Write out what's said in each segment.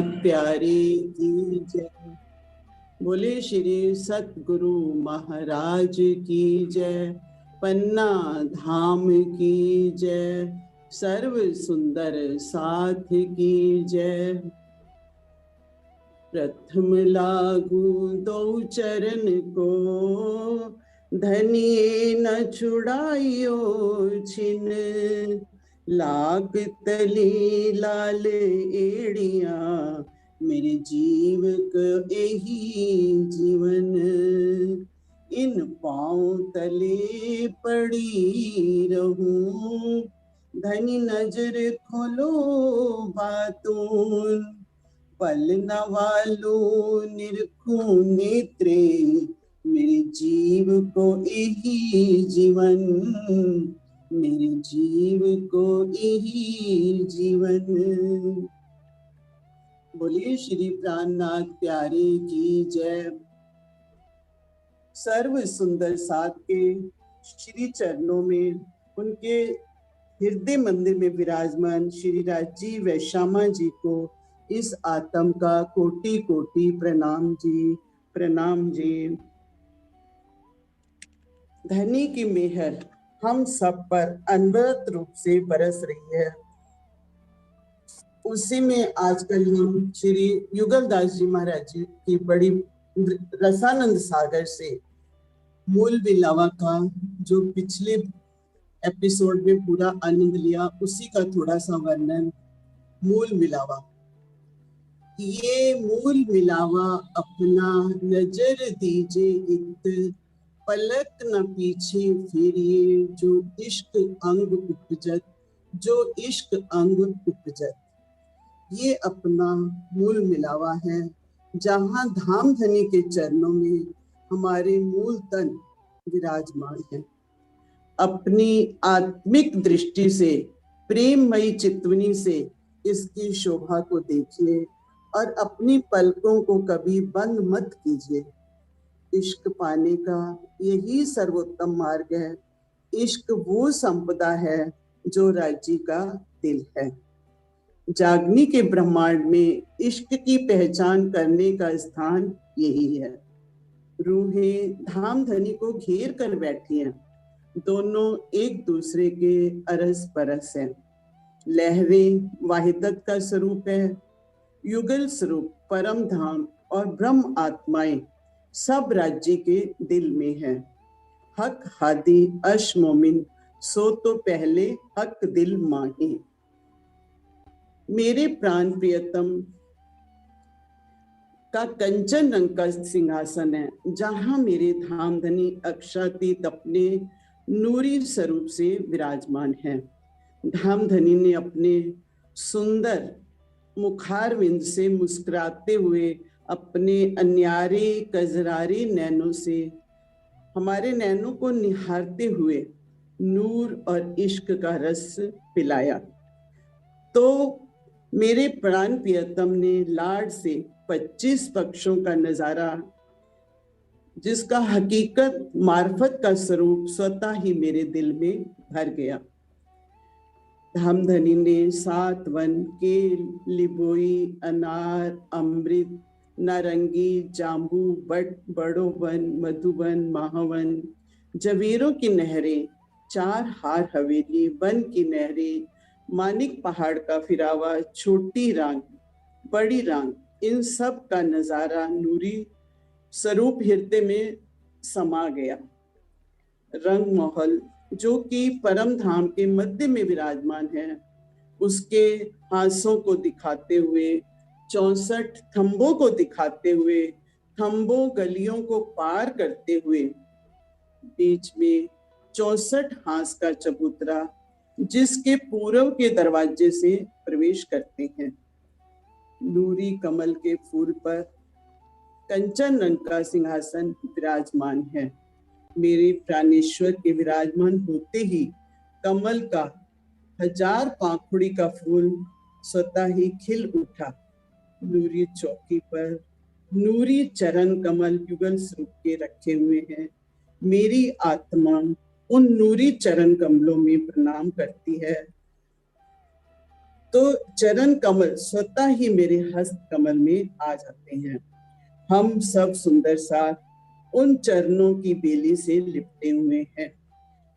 प्यारे की जय। बोले श्री सतगुरु महाराज की जय। पन्ना धाम की जय। सर्व सुंदर साथ की जय। प्रथम लागू दो चरण को, धनिये न छुड़ाइयो छिन। लाग तली लाल एड़िया, मेरे जीव को यही जीवन। इन पाँव तले पड़ी रहूं, धनी नजर खोलो बातून। पल न वालो निरखूं नेत्रे, मेरे जीव को यही जीवन। मेरे जीव को यही जीवन। बोलिए श्री प्राणनाथ प्यारे की जय। सर्व सुंदर साथ के श्री चरणों में, उनके हृदय मंदिर में विराजमान श्री राजी वैश्यामा जी को इस आत्म का कोटि कोटि प्रणाम जी, प्रणाम जी। धनी की मेहर हम सब पर अनवरत रूप से बरस रही है। उसी में आजकल हम श्री युगलदास जी महाराज जी की बड़ी रसानंद सागर से मूल विलावा का जो पिछले एपिसोड में पूरा आनंद लिया, उसी का थोड़ा सा वर्णन। मूल मिलावा, ये मूल मिलावा अपना नजर दीजे इत, पलक न पीछे फेरिए जो इश्क अंग उपजत, जो इश्क अंग उपजत। ये अपना मूल मिलावा है, जहाँ धाम धनी के चरणों में हमारे मूल तन विराजमान है। अपनी आत्मिक दृष्टि से, प्रेममयी चितवनी से इसकी शोभा को देखिए और अपनी पलकों को कभी बंद मत कीजिए। इश्क पाने का यही सर्वोत्तम मार्ग है। इश्क वो संपदा है जो राज्य का दिल है। जागनी के ब्रह्मांड में इश्क की पहचान करने का स्थान यही है। रूहें धाम धनी को घेर कर बैठी हैं। दोनों एक दूसरे के अरस परस हैं। लहरें वाहिदत का स्वरूप है। युगल स्वरूप परम धाम और ब्रह्म आत्माएं सब राज्य के दिल में है। हक हादी अश मोमिन, सो तो पहले हक दिल माही। मेरे प्राण प्रियतम का कंचन रंग का सिंहासन है, जहां मेरे धामधनी अक्षातीत अपने नूरी स्वरूप से विराजमान है। धामधनी ने अपने सुंदर मुखारविंद से मुस्कुराते हुए अपने अन्यारे कजरारे नैनों से हमारे नैनों को निहारते हुए नूर और इश्क का रस पिलाया। तो मेरे प्राण प्रियतम ने लाड से 25 पक्षों का नजारा, जिसका हकीकत मार्फत का स्वरूप स्वतः ही मेरे दिल में भर गया। धामधनी ने 7 वन केल, लिबोई, अनार, अमृत, नारंगी, जाम्बू, बट, बड़ो वन, मधुवन, महावन, जवेरों की नहरें, 4 हार हवेली, वन की नहरें, मानिक पहाड़ का फिरावा, छोटी रांग, बड़ी रांग, इन सब का नजारा नूरी स्वरूप हृदय में समा गया। रंग महल जो कि परम धाम के मध्य में विराजमान है, उसके हांसों को दिखाते हुए, 64 थंबों को दिखाते हुए, थंबों गलियों को पार करते हुए, बीच में 64 हांस का चबूतरा, जिसके पूर्व के दरवाजे से प्रवेश करते हैं। नूरी कमल के फूल पर कंचन रंग का सिंहासन विराजमान है। मेरे प्राणेश्वर के विराजमान होते ही कमल का 1000 पाखुड़ी का फूल स्वतः ही खिल उठा। नूरी चौकी पर नूरी चरण कमल युगल स्वरूप के रखे हुए हैं। मेरी आत्मा उन नूरी चरण कमलों में प्रणाम करती है। तो चरण कमल स्वतः ही मेरे हस्त कमल में आ जाते हैं। हम सब सुंदर साथ उन चरणों की बेली से लिपटे हुए हैं।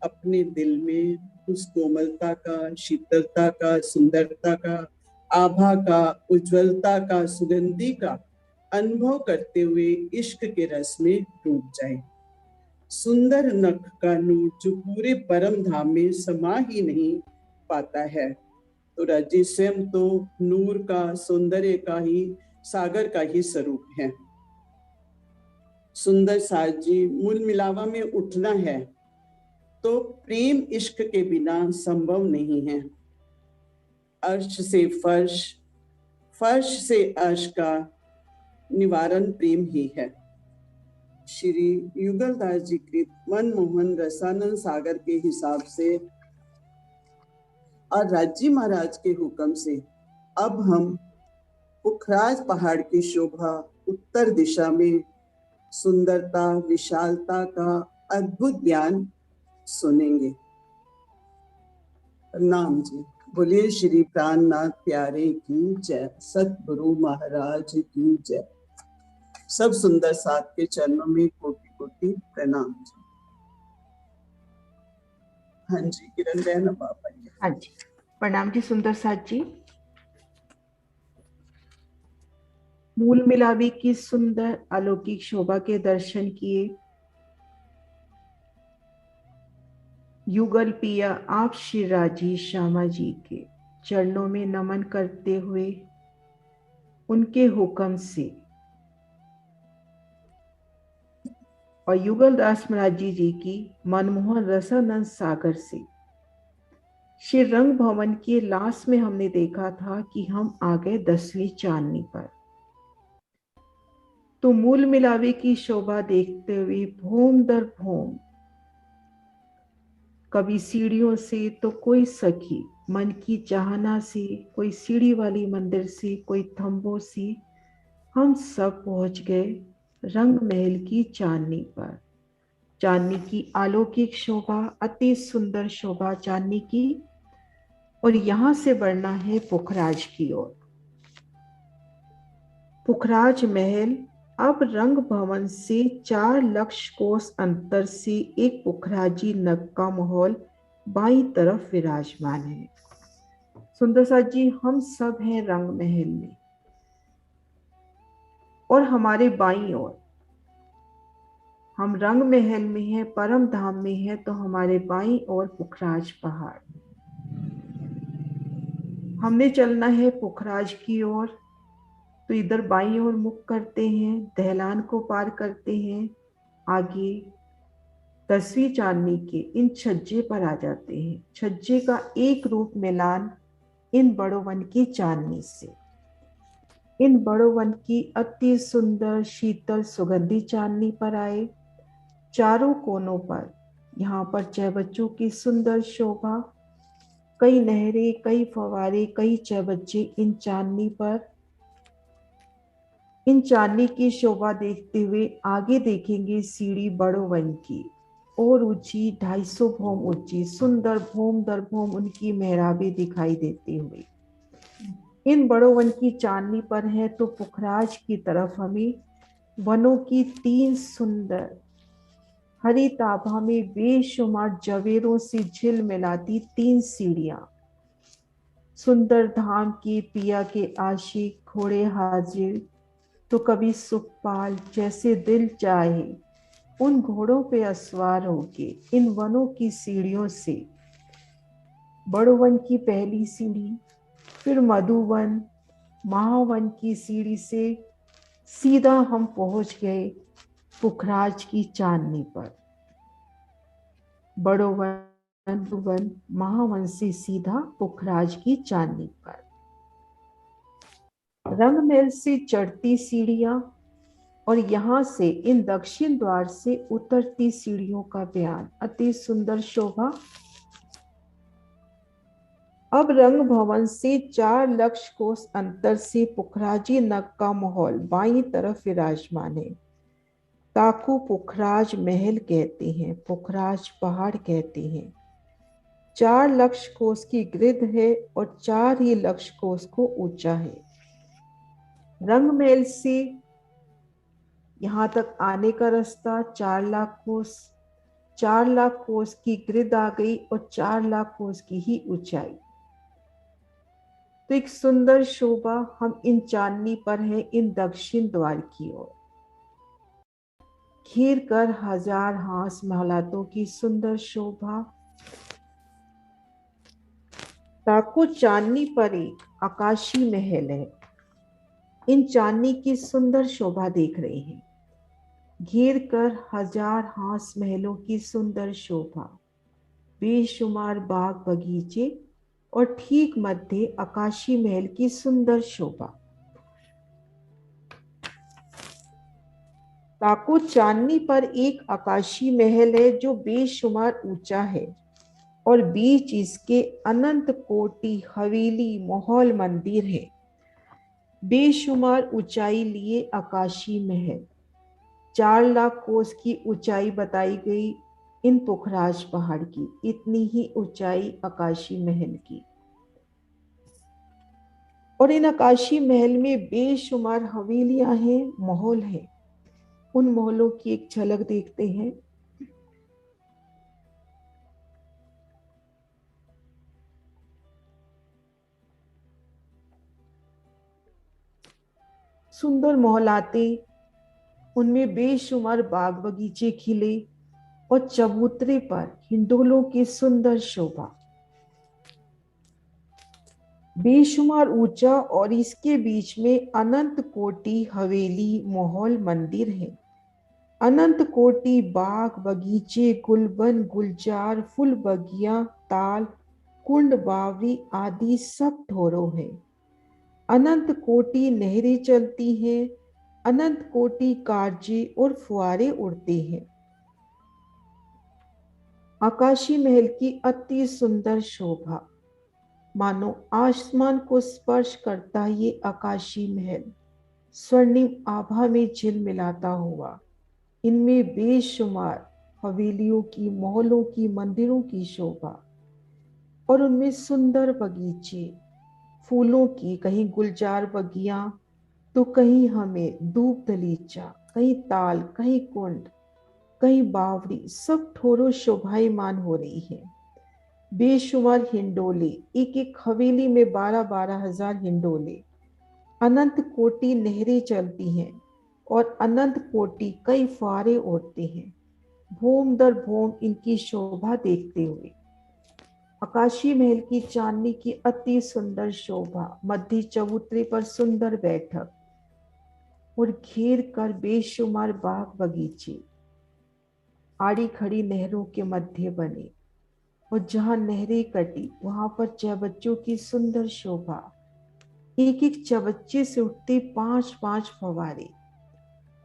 अपने दिल में उस कोमलता का, शीतलता का, सुंदरता का, आभा का, उज्जवलता का, सुगंधि का अनुभव करते हुए इश्क के रस में डूब जाए। सुंदर नख का नूर जो पूरे परम धाम में समा ही नहीं पाता है, तो राजी स्वयं तो नूर का, सौंदर्य का ही, सागर का ही स्वरूप है। सुंदर साज जी, मूल मिलावा में उठना है तो प्रेम इश्क के बिना संभव नहीं है। अर्श से फर्श, फर्श से अर्श का निवारण प्रेम ही है। श्री युगलदास जी कृत मनमोहन रसानंद सागर के हिसाब से और राजी महाराज के हुक्म से अब हम पुखराज पहाड़ की शोभा, उत्तर दिशा में सुंदरता, विशालता का अद्भुत बयान सुनेंगे। प्रणाम जी। बोलिए श्री प्राणनाथ प्यारे की जय, सतगुरु महाराज की जय। सब सुंदर साथ के चरणों में कोटि कोटि प्रणाम जी। हाँ जी, किरण बहन अब आप आइए। हाँ जी, प्रणाम जी सुंदर साथ जी। मूल मिलावी की सुंदर अलौकिक शोभा के दर्शन किए। युगल पिया आप श्री राजी श्यामा जी के चरणों में नमन करते हुए उनके हुक्म से और युगल दास महाराज जी की मनमोहन रसानंद सागर से श्री रंग भवन के लास्ट में हमने देखा था कि हम आ गए 10वीं चांदनी पर। तो मूल मिलावे की शोभा देखते हुए भोम दर भोम, कभी सीढ़ियों से तो कोई सखी मन की चाहना से, कोई सीढ़ी वाली मंदिर से, कोई थंबों से, हम सब पहुंच गए रंग महल की चांदनी पर। चांदनी की अलौकिक शोभा, अति सुंदर शोभा चांदनी की, और यहां से बढ़ना है पुखराज की ओर। पुखराज महल अब रंग भवन से 4 लक्ष कोस अंतर से एक पुखराजी नग का माहौल बाईं तरफ विराजमान है। सुंदर साथ जी, हम सब हैं रंग महल में और हमारे बाईं ओर हम रंग महल में हैं, परम धाम में हैं, तो हमारे बाईं ओर पुखराज पहाड़। हमने चलना है पुखराज की ओर, तो इधर बाईं ओर मुख करते हैं, दहलान को पार करते हैं, आगे 10वीं चांदनी के इन छज्जे पर आ जाते हैं। छज्जे का एक रूप मिलान इन बड़ोवन की चांदनी से। इन बड़ोवन की अति सुंदर शीतल सुगंधी चांदनी पर आए। चारों कोनों पर यहाँ पर चहबच्चों की सुंदर शोभा, कई नहरें, कई फवारे, कई चहबच्चे इन चांदनी पर। इन चांदनी की शोभा देखते हुए आगे देखेंगे सीढ़ी बड़ोवन की, और ऊंची 250 भौम ऊंची, सुंदर भौम दर भौम उनकी मेहराबे दिखाई देते हुए इन बड़ोवन की चांदनी पर है। तो पुखराज की तरफ हमें वनों की 3 सुंदर हरी ताभा में बेशुमार जवेरों से झिल मिलाती 3 सीढ़ियां, सुंदर धाम के पिया के आशिक घोड़े हाजिर, तो कभी सुखपाल जैसे दिल चाहे उन घोड़ों पे असवार होके इन वनों की सीढ़ियों से बड़ोवन की पहली सीढ़ी, फिर मधुवन, महावन की सीढ़ी से सीधा हम पहुंच गए पुखराज की चांदनी पर। बड़ोवन, मधुवन, महावन से सीधा पुखराज की चांदनी पर। रंगमहल से चढ़ती सीढ़ियां और यहां से इन दक्षिण द्वार से उतरती सीढ़ियों का बयान, अति सुंदर शोभा। अब रंग भवन से 4 लक्ष कोस अंतर से पुखराजी नग का माहौल बाईं तरफ विराजमान है। ताकू पुखराज महल कहते हैं, पुखराज पहाड़ कहते हैं। 4 लक्ष कोस की गिरिध है और 4 ही लक्ष कोस को ऊंचा है। रंग महल से यहाँ तक आने का रास्ता 4 लाख कोस, 4 लाख कोस की गिरिध आ गई और 4 लाख कोस की ही ऊंचाई। तो एक सुंदर शोभा हम इन चांदनी पर है इन दक्षिण द्वार की ओर। घेर कर 1000 हास महलातों की सुंदर शोभा। ताको चांदनी पर एक आकाशी महल है। इन चांदनी की सुंदर शोभा देख रहे हैं। घेर कर 1000 हास महलों की सुंदर शोभा, बेशुमार बाग बगीचे और ठीक मध्य आकाशी महल की सुंदर शोभा। ताको चांदनी पर एक आकाशी महल है जो बेशुमार ऊंचा है और बीच इसके अनंत कोटि हवेली महल मंदिर है। बेशुमार ऊंचाई लिए आकाशी महल, 4 लाख कोस की ऊंचाई बताई गई इन पुखराज पहाड़ की, इतनी ही ऊंचाई आकाशी महल की। और इन आकाशी महल में बेशुमार हवेलियां हैं, महल हैं। उन महलों की एक झलक देखते हैं। सुंदर महलाते, उनमें बेशुमार बाग बगीचे खिले और चबूतरे पर हिंडोलों की सुंदर शोभा। बेशुमार ऊंचा और इसके बीच में अनंत कोटि हवेली महल मंदिर है। अनंत कोटि बाग बगीचे गुलबन गुलजार फूल बगिया ताल कुंड बावरी आदि सब ठोरों है। अनंत कोटि नहरें चलती हैं, अनंत कोटि कारजे और फुआरे उड़ते हैं। आकाशी महल की अति सुंदर शोभा, मानो आसमान को स्पर्श करता ये आकाशी महल स्वर्णिम आभा में झिलमिलाता हुआ। इनमें बेशुमार हवेलियों की, महलों की, मंदिरों की शोभा और उनमें सुंदर बगीचे फूलों की, कहीं गुलजार बगिया तो कहीं हमें धूप दलीचा, कहीं ताल, कहीं कुंड, कहीं बावड़ी, सब ठोरों शोभायमान हो रही है। बेशुमार हिंडोले, एक एक हवेली में 12-12 हजार हिंडोले। अनंत कोटि नहरें चलती हैं और अनंत कोटि कई फुआरे उड़ते हैं, भूम दर भूम इनकी शोभा देखते हुए। आकाशी महल की चांदनी की अति सुंदर शोभा, मध्य चबूतरे पर सुंदर बैठक और घेर कर बेशुमार बाग बगीचे आड़ी खड़ी नहरों के मध्य बने और जहां नहरें कटी वहां पर चबच्चों की सुंदर शोभा। एक एक चबच्चे से उठते 5-5 फवारे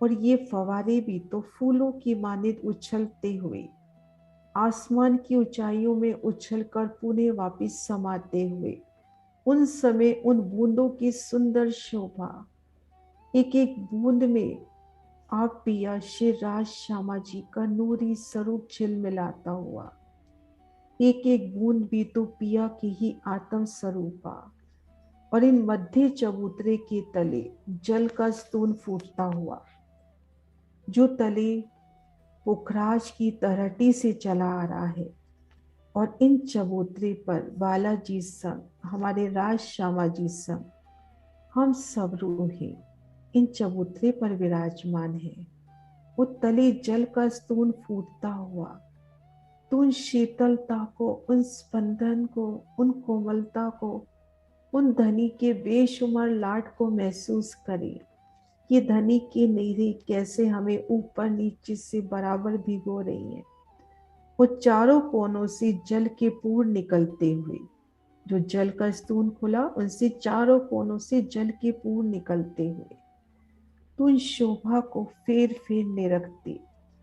और ये फवारे भी तो फूलों की मानित उछलते हुए आसमान की ऊंचाइयों में उछलकर पुनः वापिस समाते हुए। उन समय उन बूंदों की सुंदर शोभा, एक एक बूंद में आप पिया श्री राज श्यामा जी का नूरी स्वरूप झिलमिलाता हुआ। एक एक बूंद भी तो पिया की ही आत्म स्वरूपा। और इन मध्य चबूतरे के तले जल का स्तून फूटता हुआ, जो तले पुखराज की तरहटी से चला आ रहा है। और इन चबूतरे पर बालाजी संग, हमारे राज श्यामा जी संग, हम सब रूहें इन चबूतरे पर विराजमान है। वो तले जल का स्तून फूटता हुआ, तो उन शीतलता को, उन स्पंदन को, उन कोमलता को, उन धनी के बेशुमार लाड को महसूस करें। ये धनी की नहरें कैसे हमें ऊपर नीचे से बराबर भिगो रही हैं। वो चारों कोनों से जल के पूर निकलते हुए, जो जल का स्तून खुला उनसे चारों कोनों से जल के पूर निकलते हुए, तो उन शोभा को फेर फेरने रखते।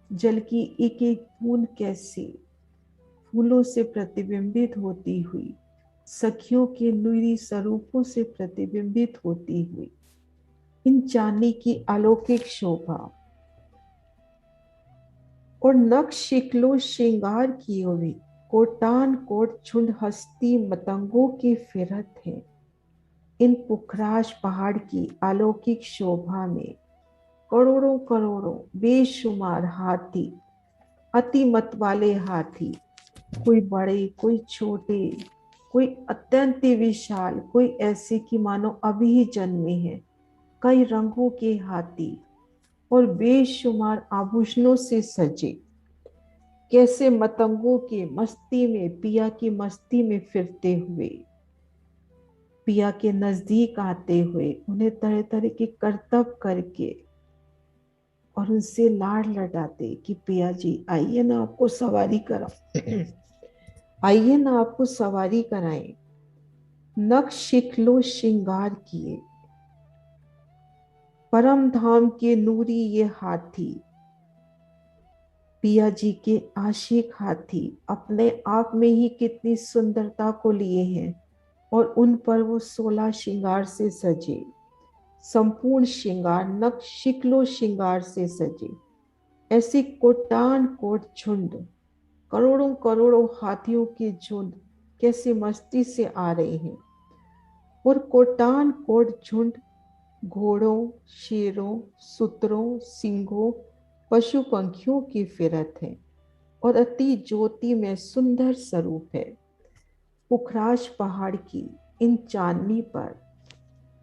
जल की एक एक बूंद कैसे फूलों से प्रतिबिंबित होती हुई, सखियों के नुरी स्वरूपों से प्रतिबिंबित होती हुई, इन चांदी की अलौकिक शोभा और नक्श शिकलो श्रृंगार किए हुए कोटान कोट झुंड हस्ती मतंगों की फिरत है। इन पुखराज पहाड़ की अलौकिक शोभा में करोड़ों करोड़ों बेशुमार हाथी, अति मत वाले हाथी, कोई बड़े कोई छोटे, कोई अत्यंत विशाल, कोई ऐसे कि मानो अभी ही जन्मे हैं, कई रंगों के हाथी और बेशुमार आभूषणों से सजे, कैसे मतंगों के मस्ती में, पिया की मस्ती में फिरते हुए, पिया के नजदीक आते हुए, उन्हें तरह तरह के करतब करके और उनसे लाड़ लटाते कि पिया जी आइए ना आपको सवारी कराओ, आइए ना आपको सवारी कराएं। नख शिखलो श्रृंगार किए, परम धाम के नूरी ये हाथी, पिया जी के आशिक हाथी अपने आप में ही कितनी सुंदरता को लिए हैं और उन पर वो 16 श्रृंगार से सजे, संपूर्ण श्रृंगार नख शिखलो श्रृंगार से सजे। ऐसे कोटान कोट झुंड, करोड़ों करोड़ों हाथियों के झुंड कैसे मस्ती से आ रहे हैं और कोटान कोट झुंड घोड़ों, शेरों, सूत्रों, सिंहों, पशु पंखियों की फिरत है और अति ज्योति में सुंदर स्वरूप है। पुखराज पहाड़ की इन चांदनी पर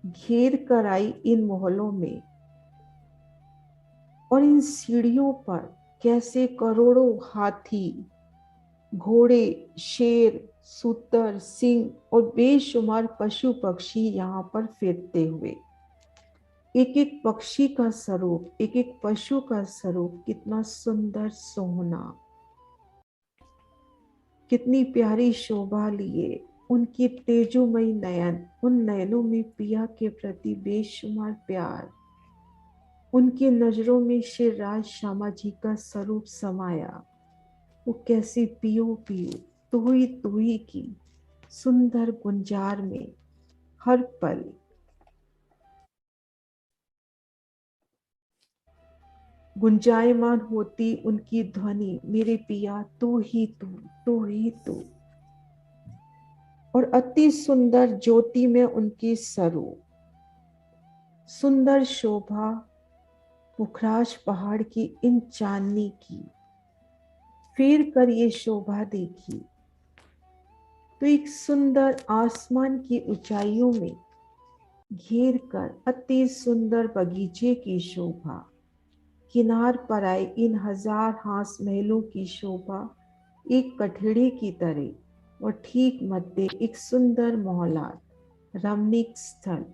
घेर कर आई इन मोहल्लों में और इन सीढ़ियों पर कैसे करोड़ों हाथी, घोड़े, शेर, सूतर, सिंह और बेशुमार पशु पक्षी यहाँ पर फिरते हुए, एक एक पक्षी का स्वरूप, एक एक पशु का स्वरूप कितना सुंदर सोहना, कितनी प्यारी शोभा लिए, उनकी तेजोमयी नयन, उन नयनों में पिया के प्रति बेशुमार प्यार, उनकी नजरों में श्रीराज श्यामा जी का स्वरूप समाया। वो कैसी पियो पियो तू ही की सुंदर गुंजार में हर पल गुंजायमान होती उनकी ध्वनि, मेरे पिया तू ही तू, तू ही तू। और अति सुंदर ज्योति में उनकी स्वरूप, सुंदर शोभा पुखराज पहाड़ की इन चांदनी की फेर कर ये शोभा देखी तो एक सुंदर आसमान की ऊंचाइयों में घेर कर अति सुंदर बगीचे की शोभा, किनार पर आए इन हजार हास महलों की शोभा एक कठड़े की तरह और ठीक मध्य एक सुंदर मोहल्ला, रमणीक स्थल,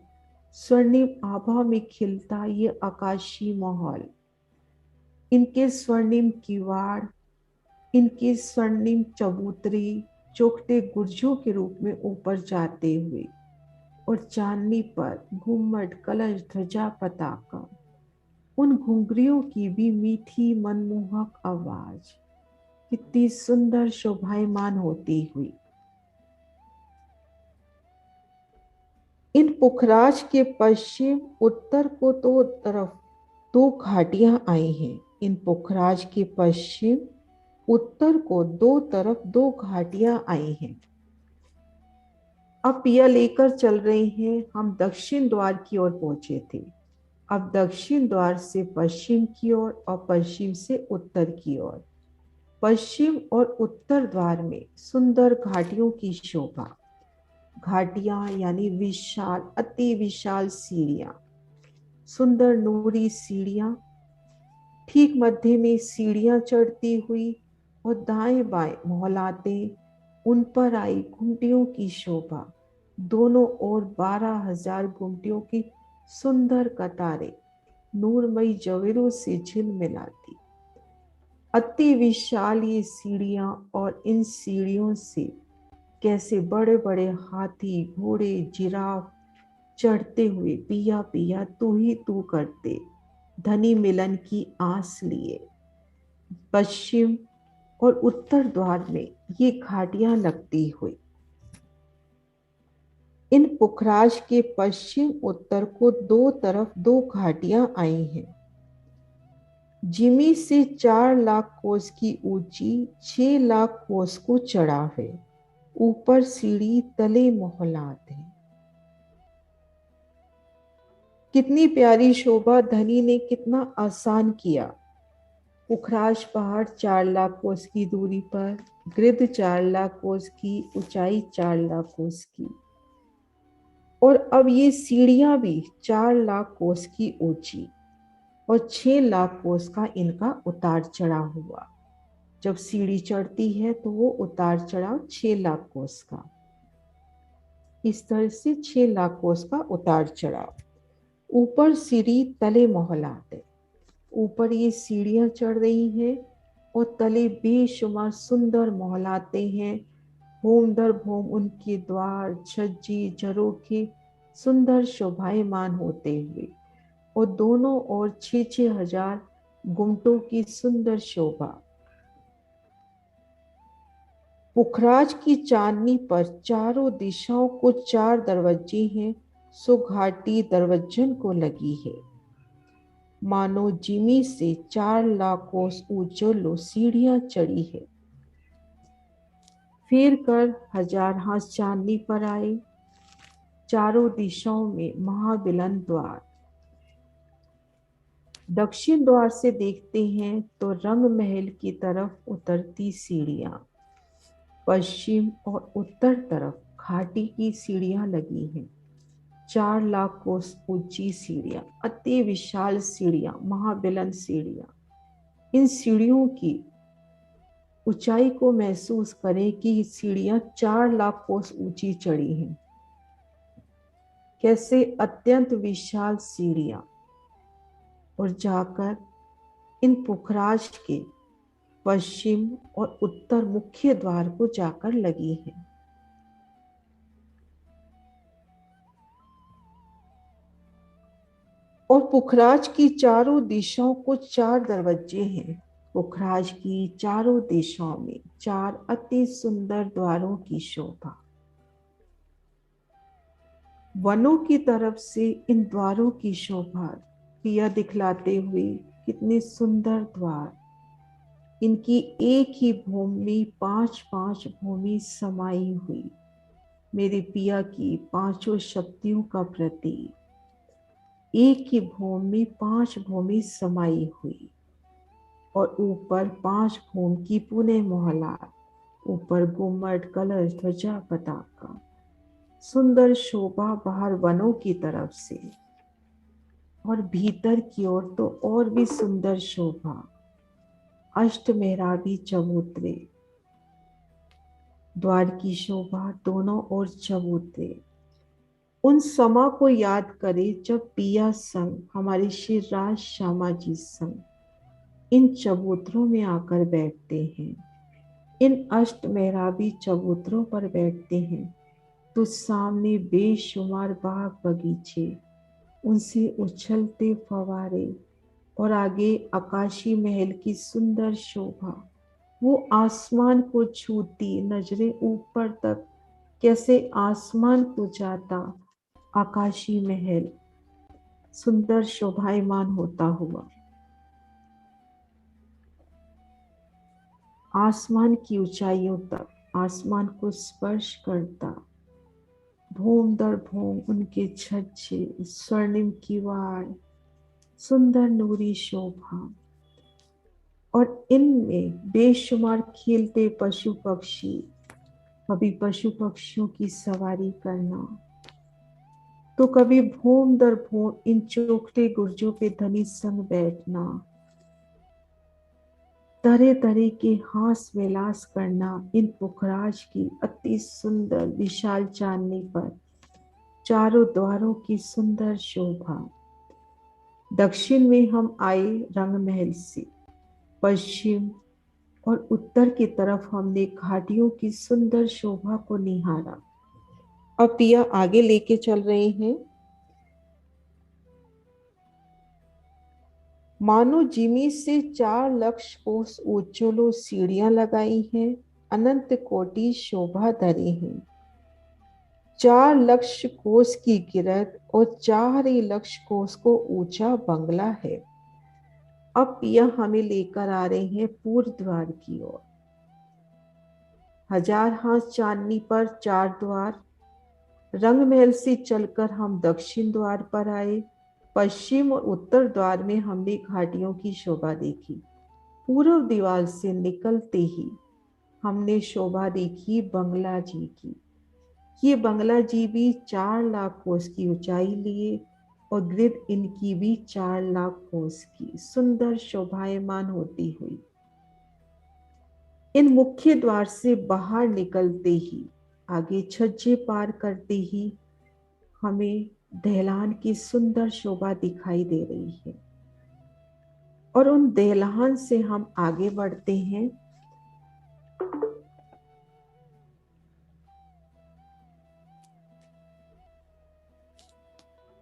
स्वर्णिम आभा में खिलता ये आकाशीय माहौल, इनके स्वर्णिम किवाड़, इनके स्वर्णिम चबूतरे चौखटे गुर्जों के रूप में ऊपर जाते हुए और चांदनी पर घुम्मट, कलश, ध्वजा, पताका, उन घुंघरियों की भी मीठी मनमोहक आवाज कितनी सुंदर शोभायमान होती हुई। इन पुखराज के पश्चिम उत्तर को तो तरफ दो घाटियां आई हैं। इन पुखराज के पश्चिम उत्तर को दो तरफ दो घाटियां आई हैं। अब पिया लेकर चल रहे हैं, हम दक्षिण द्वार की ओर पहुंचे थे, अब दक्षिण द्वार से पश्चिम की ओर और पश्चिम से उत्तर की ओर। पश्चिम और उत्तर द्वार में सुंदर घाटियों की शोभा, घाटियां यानी विशाल, अति विशाल सीढ़ियां, सुंदर नूरी सीढ़ियां, ठीक मध्य में सीढ़ियां चढ़ती हुई और दाएं बाएं मोहलाते, उन पर आई घुमटियों की शोभा, दोनों ओर 12,000 घुमटियों की सुंदर कतारें नूरमयी जवेरों से झिलमिलाती। अति विशाल ये सीढ़ियां और इन सीढ़ियों से कैसे बड़े बड़े हाथी, घोड़े, जिराफ चढ़ते हुए पिया पिया तू ही तू करते धनी मिलन की आस लिए। पश्चिम और उत्तर द्वार में ये घाटियां लगती हुई। इन पुखराज के पश्चिम उत्तर को दो तरफ दो घाटियां आई हैं। जिमी से 4 लाख कोस की ऊंची 6 लाख कोस को चढ़ाव है, ऊपर सीढ़ी तले मोहलात है। कितनी प्यारी शोभा, धनी ने कितना आसान किया। पुखराज पहाड़ 4 लाख कोस की दूरी पर, गिर्द 4 लाख कोस की, ऊंचाई 4 लाख कोस की, और अब ये सीढ़ियां भी 4 लाख कोस की ऊंची और 6 लाख कोस का इनका उतार चढ़ाव हुआ। जब सीढ़ी चढ़ती है तो वो उतार चढ़ाव 6 लाख कोस का, इस तरह से 6 लाख कोस का उतार चढ़ाव। ऊपर सीढ़ी तले मोहलाते, ऊपर ये सीढ़ियां चढ़ रही हैं और तले बेशुमार सुंदर मोहलाते हैं। भूम दर भूम उनके द्वार छज्जी झरोखे सुंदर शोभायमान होते हुए, और दोनों ओर 6,000 गुमटों की सुंदर शोभा। पुखराज की चांदनी पर चारों दिशाओं को 4 दरवाजे हैं, सो घाटी दरवाजन को लगी है। मानो जिमी से 4 लाख कोस ऊंचो सीढ़ियां चढ़ी है। फिर कर 1000 हाथ चांदनी पर आए, चारों दिशाओं में महाबिलन द्वार। दक्षिण द्वार से देखते हैं तो रंग महल की तरफ उतरती सीढ़ियां, पश्चिम और उत्तर तरफ घाटी की सीढ़ियां लगी हैं। 4 लाख कोस ऊंची सीढ़ियां, अति विशाल सीढ़ियां, महाबिलन सीढ़ियां। इन सीढ़ियों की ऊंचाई को महसूस करें कि सीढ़ियां 4 लाख कोस ऊंची चढ़ी हैं। कैसे अत्यंत विशाल सीढ़ियां, और जाकर इन पुखराज के पश्चिम और उत्तर मुख्य द्वार को जाकर लगी है। और पुखराज की चारों दिशाओं को 4 दरवाजे हैं। पुखराज की चारों दिशाओं में 4 अति सुंदर द्वारों की शोभा। वनों की तरफ से इन द्वारों की शोभा पिया दिखलाते हुए, कितने सुंदर द्वार। इनकी एक ही भूमि 5-5 भूमि समाई हुई, मेरे पिया की 5 शक्तियों का प्रतीक। एक ही भूमि 5 भूमि समाई हुई, और ऊपर 5 भूमि की पुणे मोहला, ऊपर गुम्मट कलश ध्वजा पताका। सुंदर शोभा बाहर वनों की तरफ से, और भीतर की ओर तो और भी सुंदर शोभा। अष्ट मेहराबी चबूतरे, द्वार की शोभा, दोनों ओर चबूतरे। उन समा को याद करें जब पिया संग, हमारे श्री राज श्यामा जी संग इन चबूतरों में आकर बैठते हैं, इन अष्ट मेहराबी चबूतरों पर बैठते हैं, तो सामने बेशुमार बाग बगीचे, उनसे उछलते फवारे, और आगे आकाशी महल की सुंदर शोभा। वो आसमान को छूती नजरें ऊपर तक, कैसे आसमान को जाता आकाशी महल सुंदर शोभायमान होता हुआ, आसमान की ऊंचाइयों तक आसमान को स्पर्श करता। भूम दर भूम उनके छज्जे स्वर्णिम किवाड़, सुंदर नूरी शोभा, और इनमें बेशुमार खेलते पशु पक्षी। कभी पशु पक्षियों की सवारी करना, तो कभी भूम दर भूम इन चोखटे गुर्जों पे धनी संग बैठना, तरह तरह के हास विलास करना इन पुखराज की अति सुंदर विशाल चांदनी पर। चारों द्वारों की सुंदर शोभा। दक्षिण में हम आए रंग महल से, पश्चिम और उत्तर की तरफ हमने घाटियों की सुंदर शोभा को निहारा। अब पिया आगे लेके चल रहे हैं। मानो जिमी से 4 लाख कोस ऊंचो सीढ़ियां लगाई हैं, अनंत कोटि शोभा धरे हैं। 4 लाख कोस की गिरद और 4 ही लाख कोस को ऊंचा बंगला है। अब पिया हमें लेकर आ रहे हैं पूर्व द्वार की ओर। 1000 हाथ चांदनी पर 4 द्वार। रंग महल से चलकर हम दक्षिण द्वार पर आए। पश्चिम और उत्तर द्वार में हमने घाटियों की शोभा देखी। पूर्व दीवार से निकलते ही हमने शोभा देखी बंगला जी की। ये बंगला जी भी 4 लाख कोस की ऊंचाई लिए और ग्रिड इनकी भी 4 लाख कोस की सुंदर शोभायमान होती हुई इन मुख्य द्वार से बाहर निकलते ही, आगे छज्जे पार करते ही हमें दहलान की सुंदर शोभा दिखाई दे रही है। और उन दहलान से हम आगे बढ़ते हैं।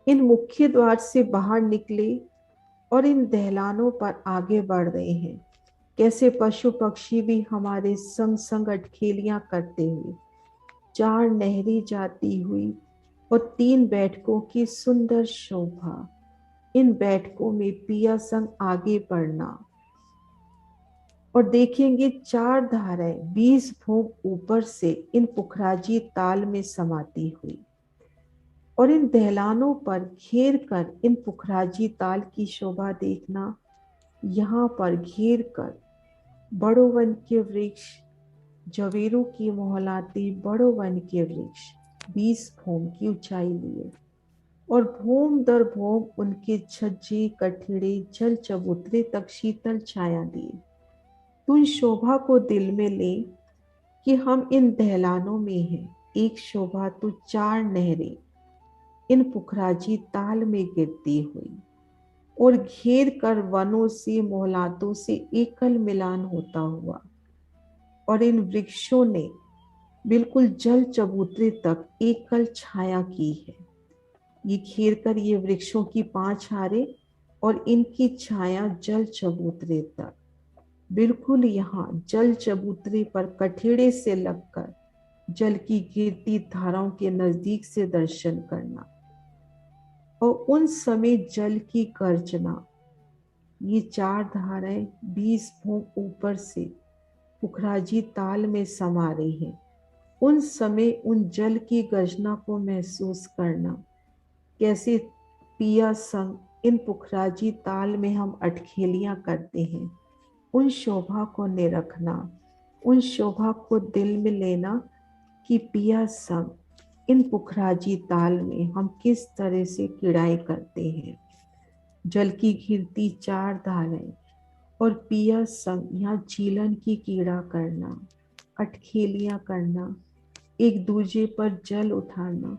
इन मुख्य द्वार से बाहर निकले और इन दहलानों पर आगे बढ़ रहे हैं। कैसे पशु पक्षी भी हमारे संग संग अटखेलियां करते हुए 4 नहरें जाती हुई और 3 बैठकों की सुंदर शोभा। इन बैठकों में पिया संग आगे बढ़ना और देखेंगे 4 धाराएं 20 भोग ऊपर से इन पुखराजी ताल में समाती हुई और इन दहलानों पर घेर कर इन पुखराजी ताल की शोभा देखना। यहाँ पर घेर कर बड़ो वन के वृक्ष, जवेरों की मोहलाती बड़ो वन के वृक्ष 20 भोम की ऊंचाई लिए और भोम दर भोम उनके छज्जे कठिड़े जल चबूतरे तक शीतल छाया दिए। तो इस शोभा को दिल में ले कि हम इन दहलानों में हैं। एक शोभा तो 4 नहरें इन पुखराजी ताल में गिरती हुई और घेर कर वनों से मोहलातों से एकल मिलान होता हुआ और इन वृक्षों ने बिल्कुल जल चबूतरे तक एकल छाया की है। ये घेर कर ये वृक्षों की 5 हारे और इनकी छाया जल चबूतरे तक, बिल्कुल यहाँ जल चबूतरे पर कठेड़े से लगकर जल की गिरती धाराओं के नजदीक से दर्शन करना और उन समय जल की गर्जना। ये 4 धाराएं 20 भोग ऊपर से पुखराजी ताल में समा रही हैं। उन समय उन जल की गर्जना को महसूस करना। कैसे पिया संग इन पुखराजी ताल में हम अटखेलियां करते हैं। उन शोभा को निरखना, उन शोभा को दिल में लेना कि पिया संग इन पुखराजी ताल में हम किस तरह से किड़ाई करते हैं। जल की घिरती 4 धाराएं और पिया संग यहाँ झीलन की कीड़ा करना, अटखेलियां करना, एक दूजे पर जल उठाना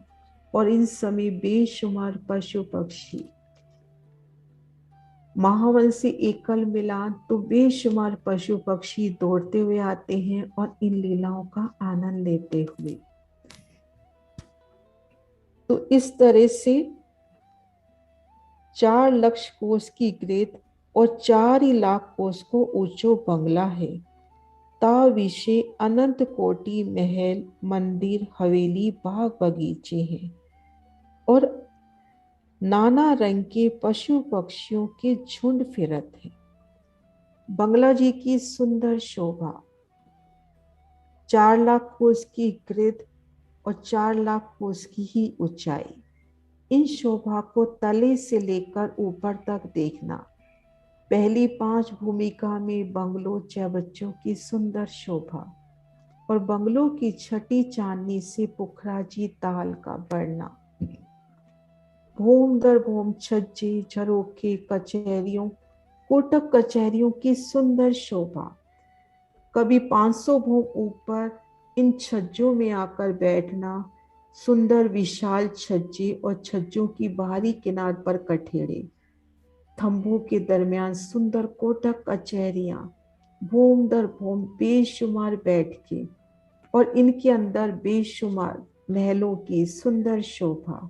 और इन समय बेशुमार पशु पक्षी महावन से एकल मिलान तो बेशुमार पशु पक्षी दौड़ते हुए आते हैं और इन लीलाओं का आनंद लेते हुए। तो इस तरह से 4 लक्ष कोस की ग्रेद और 4 ही लाख कोस को ऊंचो बंगला है। ता विषय अनंत कोटि महल मंदिर हवेली बाग बगीचे हैं और नाना रंग के पशु पक्षियों के झुंड फिरत हैं। बंगला जी की सुंदर शोभा, 4 लाख कोस की ग्रिड और 4 लाख कोस की ही ऊंचाई। इन शोभा को तले से लेकर ऊपर तक देखना। पहली 5 भूमिका में बंगलों चौबच्चों की सुंदर शोभा और बंगलों की छठी चांदनी से पुखराजी ताल का बढ़ना। भूम दर भूम छज्जे झरोखे कचहरियों कोटक कचहरियों की सुंदर शोभा। कभी 500 भूम ऊपर इन छज्जों में आकर बैठना। सुंदर विशाल छज्जे और छज्जों की बाहरी किनार पर कठेड़े, थंभों के दरमियान सुंदर कोटक कचहरियां, भूम दर भूम बेशुमार बैठके और इनके अंदर बेशुमार महलों की सुंदर शोभा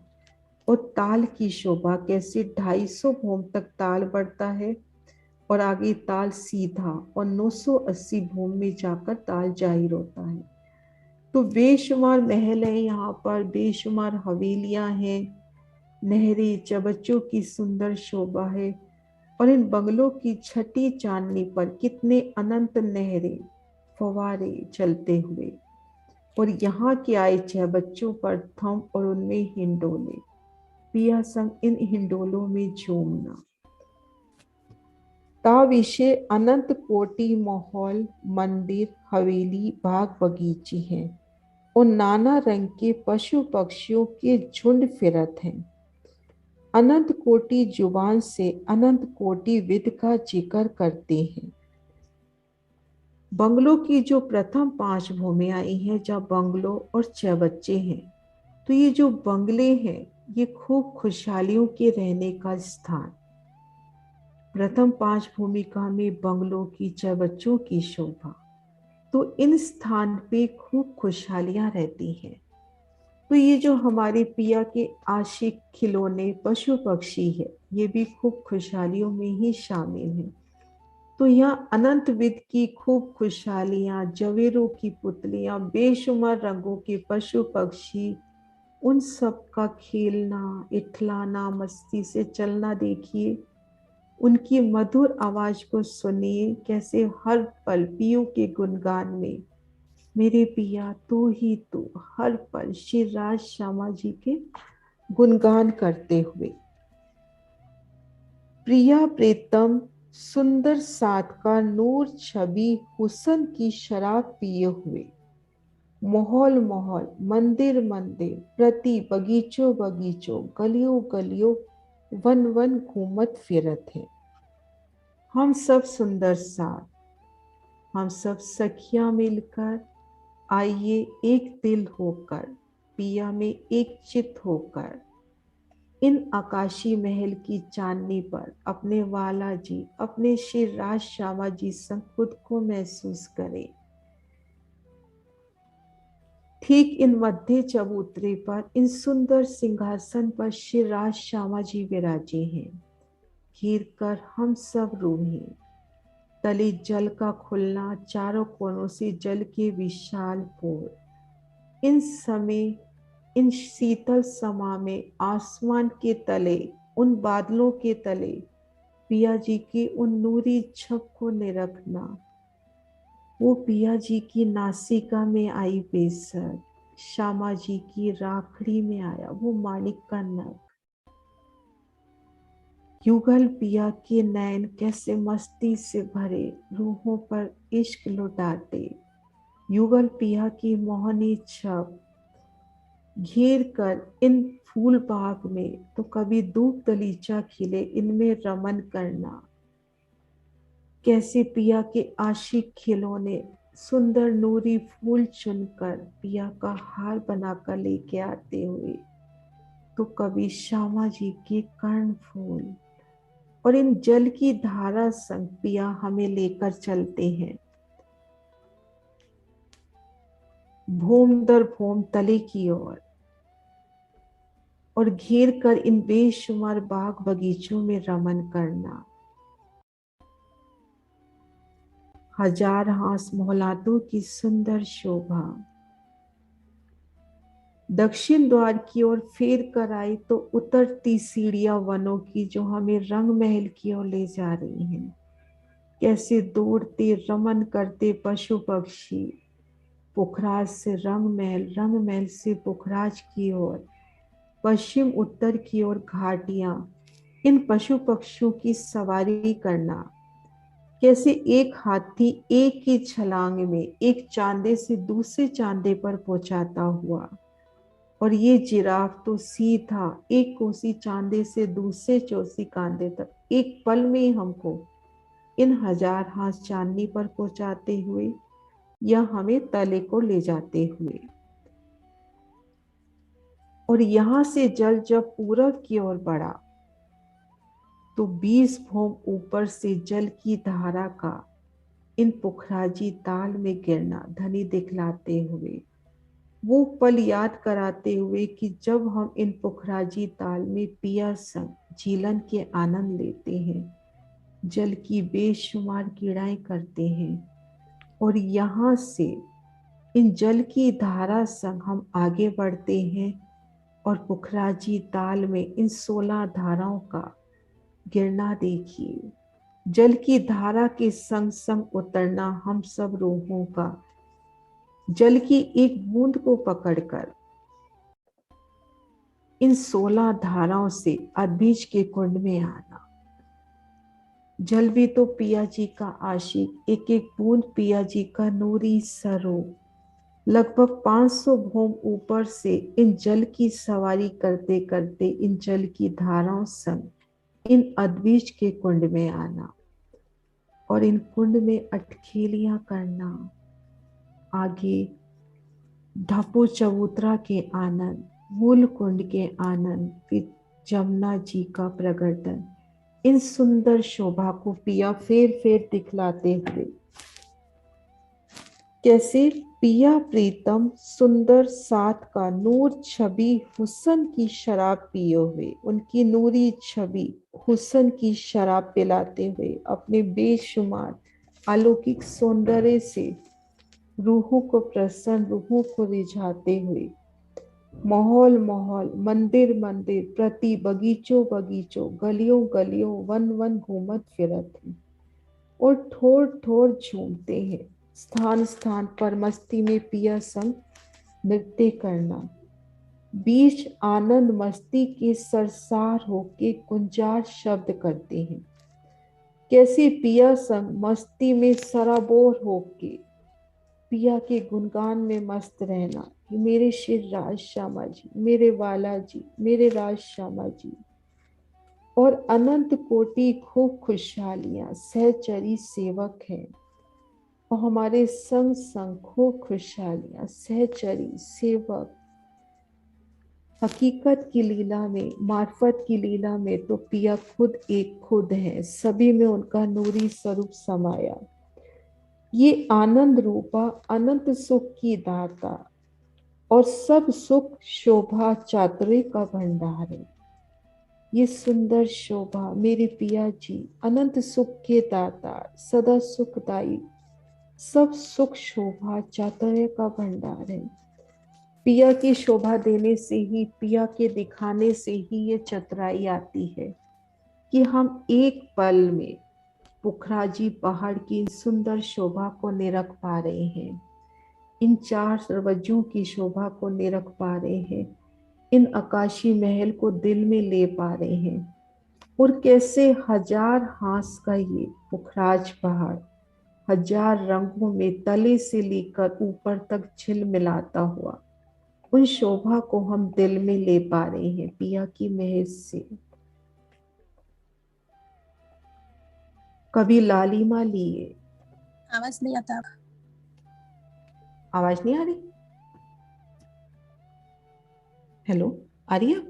और ताल की शोभा। कैसे 250 भूम तक ताल बढ़ता है और आगे ताल सीधा और 980 भूम में जाकर ताल जाहिर होता है। तो बेशुमार महल है यहाँ पर, बेशुमार हवेलियां हैं, नहरें चबच्चों की सुंदर शोभा है और इन बंगलों की छठी चांदनी पर कितने अनंत नहरें फवारे चलते हुए, और यहाँ के आए 6 बच्चों पर थम और उनमें हिंडोले, पिया संग इन हिंडोलों में झूमना। ताविशे अनंत कोटि माहौल, मंदिर, हवेली, बाग बगीचे हैं, और नाना रंग के पशु पक्षियों के झुंड फिरत हैं। अनंत कोटि जुबान से अनंत कोटि विद का जिक्र करते हैं। बंगलों की जो प्रथम 5 भूमियां आई हैं, जब बंगलों और 6 बच्चे हैं, तो ये जो बंगले हैं ये खूब खुशहालियों के रहने का स्थान। प्रथम 5 भूमिका में बंगलों की 6 बच्चों की शोभा, तो इन स्थान पे खूब खुशहालियां रहती हैं। तो ये जो हमारे पिया के आशिक खिलौने पशु पक्षी है, ये भी खूब खुशहालियों में ही शामिल हैं। तो यहाँ अनंत विद की खूब खुशहालियां, जवेरों की पुतलियां, बेशुमार रंगों के पशु पक्षी, उन सब का खेलना, इठलाना, मस्ती से चलना देखिए। उनकी मधुर आवाज को सुनिए, कैसे हर पल पियों के गुणगान में मेरे पिया तू ही तू, हर पल श्री राज श्यामा जी के गुणगान करते हुए। प्रिया प्रीतम सुंदर साथ का नूर छवि हुसन की शराब पिए हुए, माहौल माहौल, मंदिर मंदिर, प्रति बगीचों बगीचों, गलियों गलियों, वन वन घूमत फिरत है। हम सब सुंदर साथ, हम सब सखियां मिलकर, आइए एक दिल होकर, पिया में एक चित होकर, इन आकाशी महल की चांदनी पर अपने वाला जी, अपने श्री राज श्यामा जी संग खुद को महसूस करें। ठीक इन मध्य चबूतरे पर, इन सुंदर सिंहासन पर श्री राज श्यामा जी विराजे हैं। घिर कर हम सब रूहें, तले जल का खुलना, चारों कोनों से जल के विशाल पोर। इन समय, इन शीतल समा में आसमान के तले, उन बादलों के तले पिया जी की उन नूरी छब को निरखना। वो पिया जी की नासिका में आई बेसर, श्यामा जी की राखड़ी में आया वो माणिक का नग। युगल पिया के नैन कैसे मस्ती से भरे, रूहों पर इश्क लुटाते। युगल पिया की मोहनी छब घेर कर इन फूल बाग में, तो कभी धूप दलीचा खिले इनमें रमन करना। कैसे पिया के आशिक खिलौने सुंदर नूरी फूल चुनकर पिया का हार बनाकर लेके आते हुए, तो कभी श्यामा जी के कर्ण फूल, और इन जल की धारा संग पिया हमें लेकर चलते हैं भूम दर भूम तले की ओर, और घेर कर इन बेशुमार बाग बगीचों में रमन करना। हजार हास मोहलातों की सुंदर शोभा। दक्षिण द्वार की ओर फेर कर आई तो उतरती सीढ़ियां वनों की, जो हमें रंग महल की ओर ले जा रही हैं। कैसे दौड़ते रमन करते पशु पक्षी, पुखराज से रंग महल से पुखराज की ओर, पश्चिम उत्तर की ओर घाटियां, इन पशु पक्षियों की सवारी करना। कैसे एक हाथी एक ही छलांग में एक चांदे से दूसरे चांदे पर पहुंचाता हुआ, और ये जिराफ तो सीधा एक कोसी चांदे से दूसरे चौसी कांदे तक एक पल में ही हमको इन हजार हाथ चांदनी पर पहुंचाते हुए या हमें तले को ले जाते हुए। और यहां से जल जब पूरब की ओर बढ़ा, तो 20 भोम ऊपर से जल की धारा का इन पुखराजी ताल में गिरना धनी दिखलाते हुए, वो पल याद कराते हुए कि जब हम इन पुखराजी ताल में पिया संग झीलन के आनंद लेते हैं, जल की बेशुमार क्रीड़ाएं करते हैं, और यहाँ से इन जल की धारा संग हम आगे बढ़ते हैं, और पुखराजी ताल में इन 16 धाराओं का गिरना देखिए, जल की धारा के संग संग उतरना हम सब रूहों का, जल की एक बूंद को पकड़कर इन 16 धाराओं से अद्भिज के कुंड में आना। जल भी तो पिया जी का आशिक, एक एक बूंद पिया जी का नूरी स्वरूप। लगभग 500 भौम ऊपर से इन जल की सवारी करते करते इन जल की धाराओं संग इन अद्भिज के कुंड में आना और इन कुंड में अटखेलियां करना। आगे ढपू चबूतरा के आनंद, मूल कुंड के आनंद, फिर जमुना जी का प्रगटन, इन सुंदर शोभा को पिया फेर फेर दिखलाते हुए, कैसे पिया प्रीतम सुंदर साथ का नूर छवि हुस्न की शराब पिए हुए, उनकी नूरी छवि हुस्न की शराब पिलाते हुए अपने बेशुमार अलौकिक सौंदर्य से रूहों को प्रसन्न, रूहों को रिझाते हुए माहौल माहौल, मंदिर मंदिर, प्रति बगीचों बगीचों, गलियों गलियों, वन वन घूमत फिरत हैं और ठोर ठोर झूमते हैं। स्थान स्थान पर मस्ती में पिया संग नृत्य करना, बीच आनंद मस्ती के सरसार होके गुंजार शब्द करते हैं। कैसे पिया संग मस्ती में सराबोर होके पिया के गुणगान में मस्त रहना कि मेरे श्री राज श्यामा जी, मेरे वाला जी, मेरे राज श्यामा जी, और अनंत कोटि खूब खुशहालियां सहचरी सेवक हैं और हमारे संग संग खूब खुशहालियां सहचरी सेवक। हकीकत की लीला में, मार्फत की लीला में तो पिया खुद एक खुद है, सभी में उनका नूरी स्वरूप समाया। ये आनंद रूपा अनंत सुख की दाता और सब सुख शोभा चातुर्य का भंडार है। ये सुंदर शोभा मेरे पिया जी अनंत सुख के दाता, सदा सुखदाई, सब सुख शोभा चातुर्य का भंडार है। पिया की शोभा देने से ही, पिया के दिखाने से ही ये चतुराई आती है कि हम एक पल में पुखराजी पहाड़ की सुंदर शोभा को निरख पा रहे हैं, इन 4 दरवाजों की शोभा को निरख पा रहे हैं, इन आकाशी महल को दिल में ले पा रहे हैं, और कैसे 1000 हांस का ये पुखराज पहाड़ 1000 रंगों में तले से लेकर ऊपर तक झिलमिलाता हुआ उन शोभा को हम दिल में ले पा रहे हैं पिया की महल से। कभी लालिमा लिए, आवाज नहीं आता। आवाज नहीं आ रही? हेलो, आ रही है?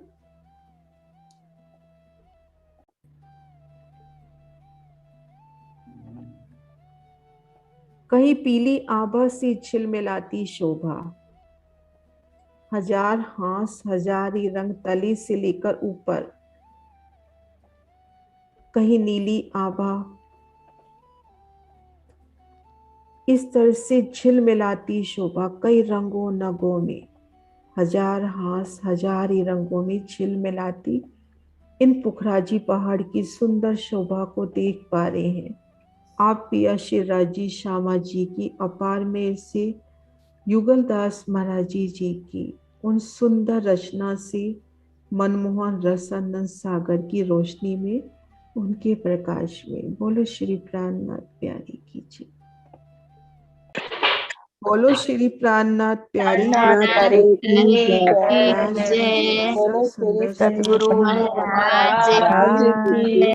कहीं पीली आभा से झिलमिलाती शोभा, 1000 हांस 1000 ही रंग तले से लेकर ऊपर, कहीं नीली आभा, इस तरह से झिलमिलाती शोभा कई रंगों नगों में, 1000 हांस 1000 ही रंगों में झिलमिलाती इन पुखराजी पहाड़ की सुंदर शोभा को देख पा रहे हैं आप पिया श्री राजी श्यामा जी की अपार में से युगलदास महाराज जी की उन सुंदर रचना से मनमोहन रसानंद सागर की रोशनी में, उनके प्रकाश में। बोलो श्री प्राणनाथ प्यारी की जी, बोलो श्री प्राणनाथ प्यारी सतगुरु महाराज की